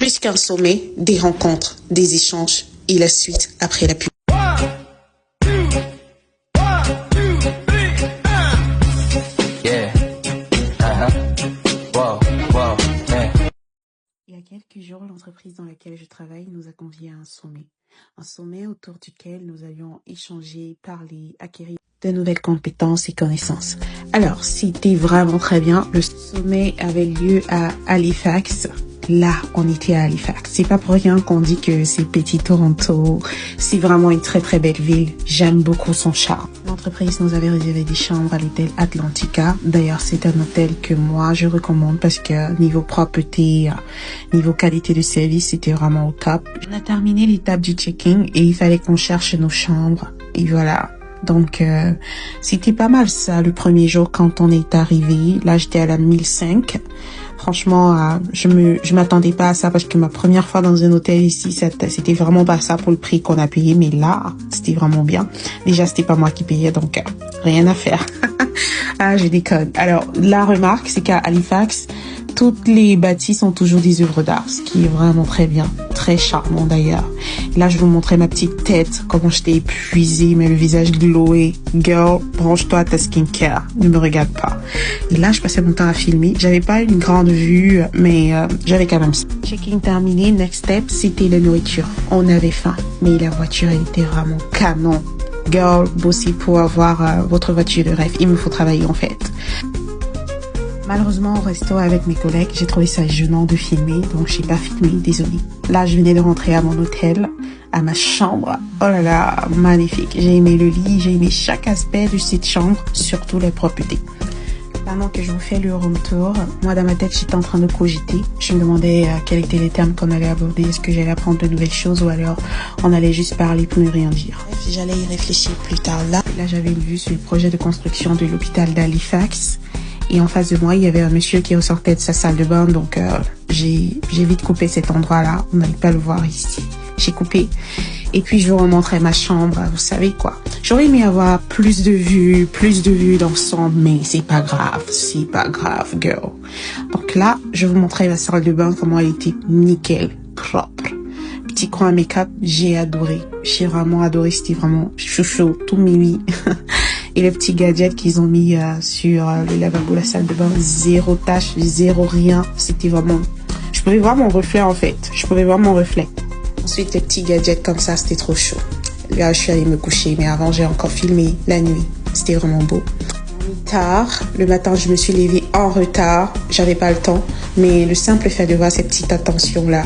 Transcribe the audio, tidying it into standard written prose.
Plus qu'un sommet, des rencontres, des échanges et la suite après la pub. Il y a quelques jours, l'entreprise dans laquelle je travaille nous a conviés à un sommet. Un sommet autour duquel nous allions échanger, parler, acquérir de nouvelles compétences et connaissances. Alors, c'était vraiment très bien. Le sommet avait lieu à Halifax. Là, on était à Halifax. C'est pas pour rien qu'on dit que c'est petit Toronto. C'est vraiment une très très belle ville. J'aime beaucoup son charme. L'entreprise nous avait réservé des chambres à l'hôtel Atlantica. D'ailleurs, c'est un hôtel que moi je recommande parce que niveau propreté, niveau qualité de service, c'était vraiment au top. On a terminé l'étape du check-in et il fallait qu'on cherche nos chambres. Et voilà. Donc, c'était pas mal ça le premier jour quand on est arrivé. Là, j'étais à la 1005. Franchement, je m'attendais pas à ça parce que ma première fois dans un hôtel ici, c'était vraiment pas ça pour le prix qu'on a payé. Mais là, c'était vraiment bien. Déjà, c'était pas moi qui payais, donc rien à faire. Ah, je déconne. Alors, la remarque, c'est qu'à Halifax, toutes les bâtisses sont toujours des œuvres d'art, ce qui est vraiment très bien, très charmant d'ailleurs. Là, je vous montrais ma petite tête, comment j'étais épuisée, mais le visage glowé. Girl, branche-toi à ta skincare, ne me regarde pas. Et là, je passais mon temps à filmer. J'avais pas une grande vue, mais j'avais quand même ça. Check-in terminé, next step, c'était la nourriture. On avait faim, mais la voiture, elle était vraiment canon. Girl, bosser pour avoir votre voiture de rêve. Il me faut travailler en fait. Malheureusement, au resto avec mes collègues, j'ai trouvé ça gênant de filmer, donc j'ai pas filmé, désolée. Là, je venais de rentrer à mon hôtel, à ma chambre. Oh là là, magnifique. J'ai aimé le lit, j'ai aimé chaque aspect de cette chambre, surtout les propretés. Pendant que je vous fais le room tour, moi dans ma tête, j'étais en train de cogiter. Je me demandais quels étaient les termes qu'on allait aborder. Est-ce que j'allais apprendre de nouvelles choses ou alors on allait juste parler pour ne rien dire. J'allais y réfléchir plus tard. Là, j'avais une vue sur le projet de construction de l'hôpital d'Halifax. Et en face de moi, il y avait un monsieur qui ressortait de sa salle de bain. Donc, j'ai vite coupé cet endroit-là. On n'allait pas le voir ici. J'ai coupé. Et puis, je vous remontrais ma chambre. Vous savez quoi. J'aurais aimé avoir plus de vues d'ensemble. Mais c'est pas grave, girl. Donc là, je vous montrais ma salle de bain, comment elle était nickel, propre. Petit coin make-up, j'ai adoré. J'ai vraiment adoré. C'était vraiment chouchou, tout mimi. Et les petits gadgets qu'ils ont mis sur le lavabo, la salle de bain, zéro tache, zéro rien. C'était vraiment... Je pouvais voir mon reflet en fait. Ensuite, les petits gadgets comme ça, c'était trop chaud. Là, je suis allée me coucher, mais avant, j'ai encore filmé la nuit. C'était vraiment beau. Tard, le matin, je me suis levée en retard. J'avais pas le temps. Mais le simple fait de voir ces petites attentions-là,